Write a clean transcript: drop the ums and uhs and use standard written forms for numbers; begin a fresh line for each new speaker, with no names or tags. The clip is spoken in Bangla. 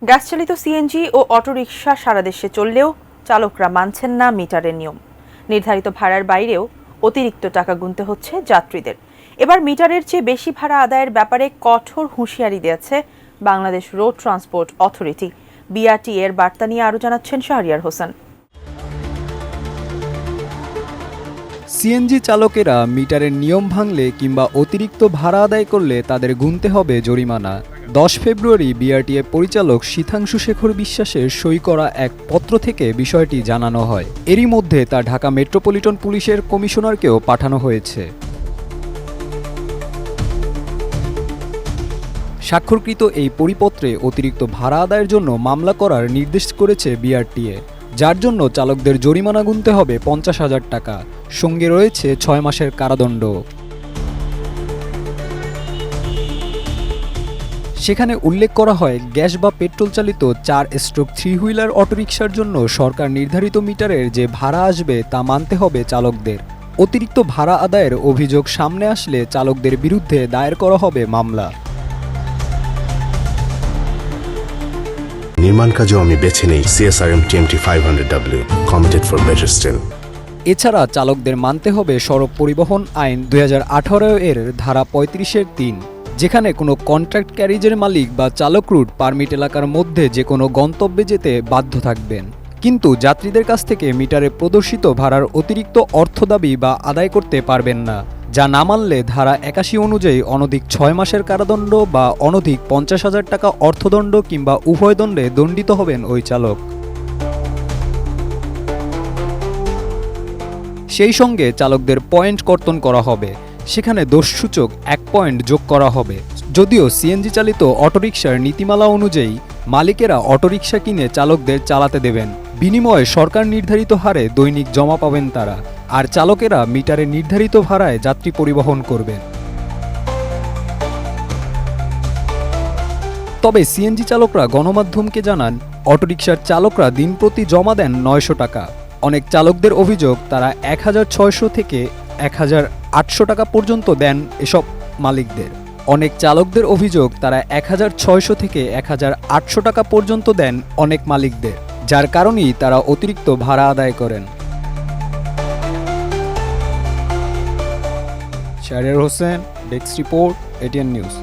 গ্যাস চালিত সিএনজি ও অটোরিকশা সারা দেশে চললেও চালকরা মানছেন না মিটারের নিয়ম। নির্ধারিত ভাড়ার বাইরেও অতিরিক্ত টাকা গুনতে হচ্ছে যাত্রীদের। এবার মিটারের চেয়ে বেশি ভাড়া আদায়ের ব্যাপারে কঠোর হুঁশিয়ারি দিয়েছে Bangladesh road transport authority. BRT এর বার্তা নিয়ে আরও জানাচ্ছেন শাহরিয়ার হোসেন।
সিএনজি চালকেরা মিটারের নিয়ম ভাঙলে কিংবা অতিরিক্ত ভাড়া আদায় করলে তাদের গুনতে হবে জরিমানা। 10 ফেব্রুয়ারি বিআরটিএ পরিচালক শীতাংশু শেখর বিশ্বাসের সই করা এক পত্র থেকে বিষয়টি জানানো হয়। এরই মধ্যে তা ঢাকা মেট্রোপলিটন পুলিশের কমিশনারকেও পাঠানো হয়েছে। স্বাক্ষরকৃত এই পরিপত্রে অতিরিক্ত ভাড়া আদায়ের জন্য মামলা করার নির্দেশ করেছে বিআরটিএ, যার জন্য চালকদের জরিমানা গুনতে হবে 50,000 টাকা, সঙ্গে রয়েছে 6 মাসের কারাদণ্ড। সেখানে উল্লেখ করা হয়, গ্যাস বা পেট্রোল চালিত 4/3 হুইলার অটোরিকশার জন্য সরকার নির্ধারিত মিটারের যে ভাড়া আসবে তা মানতে হবে চালকদের। অতিরিক্ত ভাড়া আদায়ের অভিযোগ সামনে আসলে চালকদের বিরুদ্ধে দায়ের করা হবে মামলা।
নির্মাণ কাজেও আমি বেছে নেই CSRM TMT 500W, committed for better still।
এছাড়া চালকদের মানতে হবে সড়ক পরিবহন আইন 2018 এর ধারা 35-3, যেখানে কোনো কন্ট্রাক্ট ক্যারিজের মালিক বা চালক রুট পারমিট এলাকার মধ্যে যে কোনো গন্তব্যে যেতে বাধ্য থাকবেন, কিন্তু যাত্রীদের কাছ থেকে মিটারে প্রদর্শিত ভাড়ার অতিরিক্ত অর্থ দাবি বা আদায় করতে পারবেন না, যা না মানলে ধারা 81 অনুযায়ী অনধিক 6 মাসের কারাদণ্ড বা অনধিক 50,000 টাকা অর্থদণ্ড কিংবা উভয় দণ্ডে দণ্ডিত হবেন ওই চালক। সেই সঙ্গে চালকদের পয়েন্ট কর্তন করা হবে, সেখানে দোষসূচক 1 পয়েন্ট যোগ করা হবে। যদিও সিএনজি চালিত অটোরিকশার নীতিমালা অনুযায়ী মালিকেরা অটোরিকশা কিনে চালকদের চালাতে দেবেন, বিনিময়ে সরকার নির্ধারিত হারে দৈনিক জমা পাবেন তারা, আর চালকেরা মিটারে নির্ধারিত ভাড়ায় যাত্রী পরিবহন করবেন। তবে সিএনজি চালকরা গণমাধ্যমকে জানান, অটোরিকশার চালকরা দিনপ্রতি জমা দেন 900 টাকা। অনেক চালকদের অভিযোগ, তারা 1600 থেকে 1800 টাকা পর্যন্ত দেন এসব মালিকদের। অনেক চালকদের অভিযোগ, তারা 1600 থেকে 1800 টাকা পর্যন্ত দেন অনেক মালিকদের, যার কারণেই তারা অতিরিক্ত ভাড়া আদায় করেন। Shahriar Hossain, desk report, ATN news.